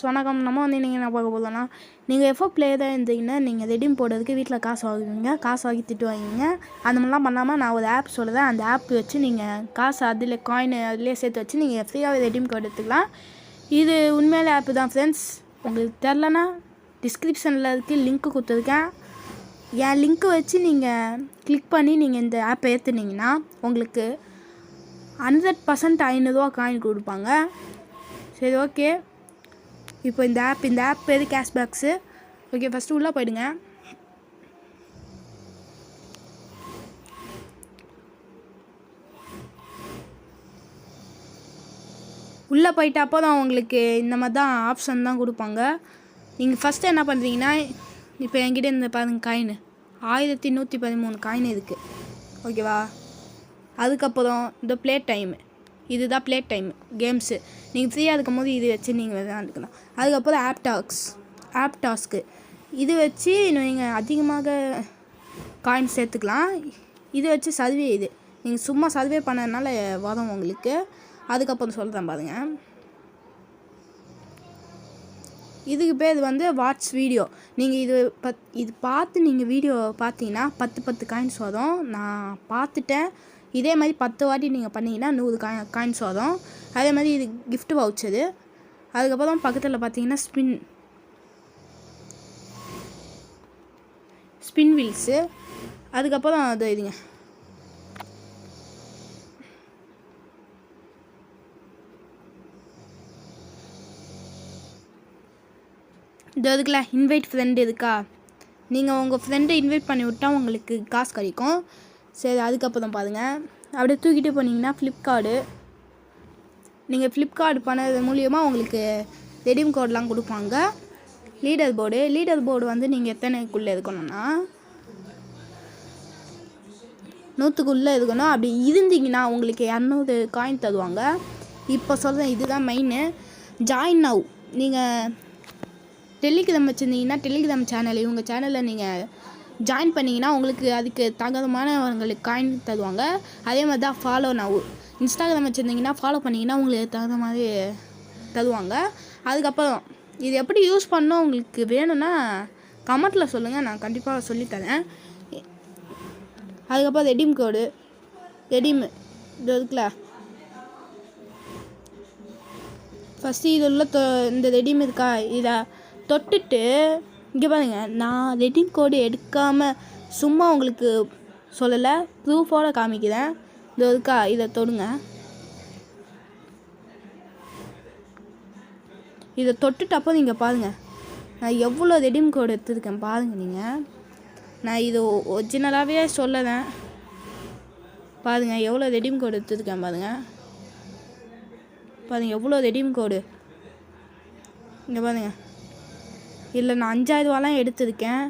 வணக்கம். நம்ம வந்து நீங்கள் என்ன பார்க்க போதோன்னா, நீங்கள் எஃப்ஓ பிளேயராக இருந்தீங்கன்னா நீங்கள் ரெடீம் போடுறதுக்கு வீட்டில் காசு வாங்குவீங்க, காசு வாங்கி திட்டு வாங்குவீங்க. அந்த மாதிரிலாம் பண்ணாமல் நான் ஒரு ஆப் சொல்லுவேன். அந்த ஆப் வச்சு நீங்கள் காசு அதில் காயின் அதிலே சேர்த்து வச்சு நீங்கள் ஃப்ரீயாகவே ரெடீம் கோட் எடுத்துக்கலாம். இது உண்மையிலே ஆப்பு தான் ஃப்ரெண்ட்ஸ். உங்களுக்கு தெரிலனா டிஸ்கிரிப்ஷனில் இருக்குது, லிங்க்கு கொடுத்துருக்கேன். என் லிங்க்கு வச்சு நீங்கள் கிளிக் பண்ணி நீங்கள் இந்த ஆப்பை ஏற்றுனீங்கன்னா உங்களுக்கு 100% ₹500 காயின் கொடுப்பாங்க. சரி, ஓகே. இப்போ இந்த ஆப் பேர் கேஷ்பேக்ஸு. ஓகே, ஃபஸ்ட்டு உள்ளே போயிடுங்க. உள்ளே போயிட்டு அப்போ தான் உங்களுக்கு இந்த மாதிரி தான் ஆப்ஷன் தான் கொடுப்பாங்க. நீங்கள் ஃபஸ்ட்டு என்ன பண்ணுறீங்கன்னா, இப்போ என்கிட்ட இந்த பாருங்க காயின் 1113 காயின் இருக்குது. ஓகேவா? அதுக்கப்புறம் இந்த ப்ளே டைமு, இதுதான் ப்ளே டைமு கேம்ஸு. நீங்கள் ஃப்ரீயாக இருக்கும் போது இது வச்சு நீங்கள் விளையாண்டுக்கலாம். அதுக்கப்புறம் ஆப் டாஸ்க்கு இது வச்சு நீங்கள் அதிகமாக காயின் சேர்த்துக்கலாம். இது வச்சு சர்வே, இது நீங்கள் சும்மா சர்வே பண்ணதுனால வரும் உங்களுக்கு. அதுக்கப்புறம் சொல்கிறேன் பாருங்கள். இதுக்கு பேர் வந்து வாட்ச் வீடியோ. நீங்கள் இது பார்த்து நீங்கள் வீடியோ பார்த்தீங்கன்னா 10 காயின்ஸ் வரும். நான் பார்த்துட்டேன். இதே மாதிரி 10 வாட்டி நீங்கள் பண்ணிங்கன்னா 100 காயின்ஸ் வரும். அதே மாதிரி இது கிஃப்ட் வவுச்சரு. அதுக்கப்புறம் பக்கத்தில் பார்த்தீங்கன்னா ஸ்பின் வீல்ஸு. அதுக்கப்புறம் அது இதுங்க, இது இருக்குல்ல இன்வைட் ஃப்ரெண்டு இருக்கா, நீங்கள் உங்கள் ஃப்ரெண்டை இன்வைட் பண்ணி விட்டால் உங்களுக்கு காசு கிடைக்கும். சரி, அதுக்கப்புறம் பாருங்கள். அப்படியே தூக்கிட்டு போனீங்கன்னா ஃப்ளிப்கார்டு. நீங்கள் ஃப்ளிப்கார்டு பண்ணது மூலியமாக உங்களுக்கு ரெடீம் கோட்லாம் கொடுப்பாங்க. லீடர் போர்டு வந்து நீங்கள் எத்தனைக்குள்ளே இருக்கணும்னா 100க்குள்ளே இருக்கணும். அப்படி இருந்தீங்கன்னா உங்களுக்கு 200 காயின் தருவாங்க. இப்போ சொல்கிறேன், இதுதான் மெயின்னு. Join now. நீங்கள் டெலிகிராம் வச்சுருந்தீங்கன்னா டெலிகிராம் சேனல், இவங்க சேனலில் நீங்கள் ஜாயின் பண்ணிங்கன்னா உங்களுக்கு அதுக்கு தகுந்தமானவங்களுக்கு காயின் தருவாங்க. அதே மாதிரி தான் ஃபாலோ நவ். இன்ஸ்டாகிராம் வச்சுருந்தீங்கன்னா ஃபாலோ பண்ணிங்கன்னா உங்களுக்கு தகுந்த மாதிரி தருவாங்க. அதுக்கப்புறம் இது எப்படி யூஸ் பண்ணணும் உங்களுக்கு வேணும்னா கமெண்ட்டில் சொல்லுங்கள், நான் கண்டிப்பாக சொல்லித்தரேன். அதுக்கப்புறம் ரெடீம் கோடு, ரெடீம் இது இருக்குல்ல, ஃபஸ்ட்டு இது உள்ள இந்த ரெடீம் இருக்கா, இதை தொட்டுட்டு இங்கே பாருங்கள். நான் ரெடீம் கோடு எடுக்காமல் சும்மா உங்களுக்கு சொல்லலை, ப்ரூஃபோடு காமிக்கிறேன். இது இருக்கா, இதை தொடுங்க. இதை தொட்டுட்டப்போ நீங்கள் பாருங்கள் நான் எவ்வளோ ரெடீம் கோடு எடுத்துருக்கேன் பாருங்கள். நீங்கள் நான் இது ஒரிஜினலாகவே சொல்லறேன். பாருங்கள் எவ்வளோ ரெடீம் கோடு எடுத்துருக்கேன் பாருங்கள் எவ்வளோ ரெடீம் கோடு. இங்கே பாருங்கள், இல்லை நான் 5000 எடுத்திருக்கேன்.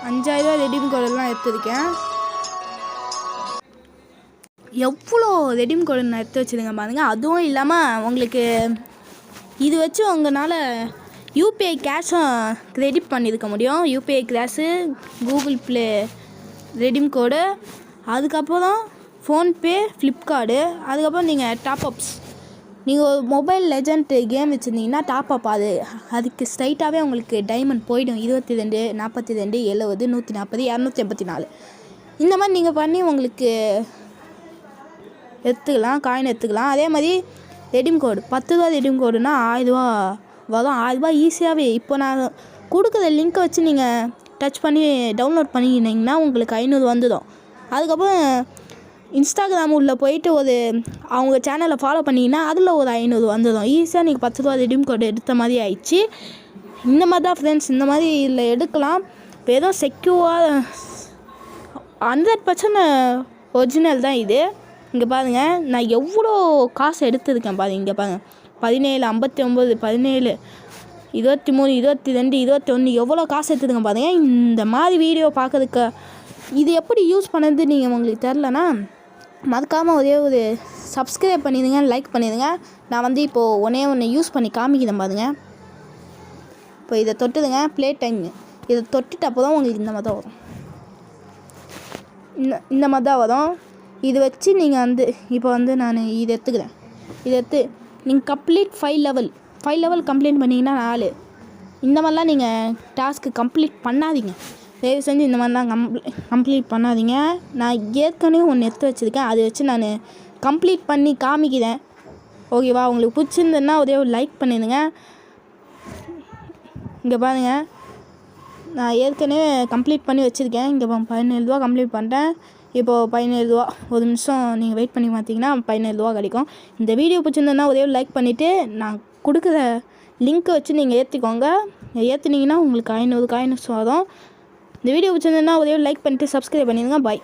5000 ரெடீம் கோடெல்லாம் எடுத்திருக்கேன். எவ்வளோ ரெடீம் கோடு நான் எடுத்து வச்சுருங்க பாருங்கள். அதுவும் இல்லாமல் உங்களுக்கு இது வச்சு உங்களால் யூபிஐ கேஷும் கிரெடிட் பண்ணியிருக்க முடியும். UPI cash, Google Play redeem code, அதுக்கப்புறம் ஃபோன்பே, ஃப்ளிப்கார்டு. அதுக்கப்புறம் நீங்கள் டாப்அப்ஸ், நீங்கள் ஒரு மொபைல் லெஜண்ட் கேம் வச்சுருந்தீங்கன்னா டாப்அப் அதுக்கு ஸ்ட்ரைட்டாகவே உங்களுக்கு டைமண்ட் போய்டும். 22, 42, 70, 140, 284 இந்த மாதிரி நீங்கள் பண்ணி உங்களுக்கு எடுத்துக்கலாம், காயின் எடுத்துக்கலாம். அதே மாதிரி ரெடீம் கோடு ₹10 ரெடீம் கோடுனா ₹1000 வரும். ₹1000 ஈஸியாகவே. இப்போ நான் கொடுக்குற லிங்க்கை வச்சு நீங்கள் டச் பண்ணி டவுன்லோட் பண்ணிக்கினீங்கன்னா உங்களுக்கு 500 வந்துடும். அதுக்கப்புறம் இன்ஸ்டாகிராம் உள்ளே போயிட்டு அவங்க சேனலை ஃபாலோ பண்ணிங்கன்னா அதில் ஒரு 500 வந்துடும். ஈஸியாக நீங்கள் ₹10 ரெடீம் கோடு எடுத்த மாதிரி ஆயிடுச்சு. இந்த மாதிரி தான் ஃப்ரெண்ட்ஸ், இந்த மாதிரி இதில் எடுக்கலாம். வெறும் செக்யூராக 100% ஒரிஜினல் தான் இது. இங்கே பாருங்கள் நான் எவ்வளோ காசு எடுத்துருக்கேன் பாருங்கள். இங்கே பாருங்கள் 17, 59, 17, 23, 22, 21 எவ்வளோ காசு எடுத்துருக்கேன் பாருங்கள். இந்த மாதிரி வீடியோ பார்க்குறதுக்கு இது எப்படி யூஸ் பண்ணுறது நீங்கள் உங்களுக்கு தெரிலனா மறக்காமல் ஒரு சப்ஸ்கிரைப் பண்ணிடுங்க, லைக் பண்ணிடுங்க. நான் வந்து இப்போது ஒன்று யூஸ் பண்ணி காமிக்கிறேன் பாருங்க. இப்போ இதை தொட்டுதுங்க, ப்ளே டைம். இதை தொட்டுட்டு அப்போ தான் உங்களுக்கு இந்த மாதிரி தான் வரும். இந்த மாதிரி தான் வரும். இது வச்சு நீங்கள் வந்து இப்போ வந்து நான் இதை எடுத்துக்கிறேன். இதை எடுத்து நீங்கள் கம்ப்ளீட் 5 லெவல் கம்ப்ளீட் பண்ணிங்கன்னா 4. இந்த மாதிரிலாம் நீங்கள் டாஸ்க்கு கம்ப்ளீட் பண்ணாதீங்க. தயவு செஞ்சு இந்த மாதிரிலாம் கம்ப்ளீட் பண்ணாதீங்க. நான் ஏற்கனவே ஒன்று எடுத்து வச்சுருக்கேன், அதை வச்சு நான் கம்ப்ளீட் பண்ணி காமிக்கிறேன். ஓகேவா? உங்களுக்கு பிடிச்சிருந்ததுன்னா ஒரே ஒரு லைக் பண்ணிடுங்க. இங்கே பாருங்கள், நான் ஏற்கனவே கம்ப்ளீட் பண்ணி வச்சுருக்கேன். இங்கே 17 ரூபா கம்ப்ளீட் பண்ணிட்டேன். இப்போது 17 ரூபா. ஒரு நிமிஷம் நீங்கள் வெயிட் பண்ணி பார்த்தீங்கன்னா 17 ரூபா கிடைக்கும். இந்த வீடியோ பிடிச்சிருந்ததுன்னா ஒரே ஒரு லைக் பண்ணிவிட்டு நான் கொடுக்குற லிங்க்கை வச்சு நீங்கள் ஏற்றிக்கோங்க. ஏற்றுனீங்கன்னா உங்களுக்கு 500 காயின்ஸ் வரும். இந்த வீடியோ பிடிச்சிருந்ததுன்னா ஒரே ஒரு லைக் பண்ணிவிட்டு சப்ஸ்கிரைப் பண்ணிடுங்க. பாய்.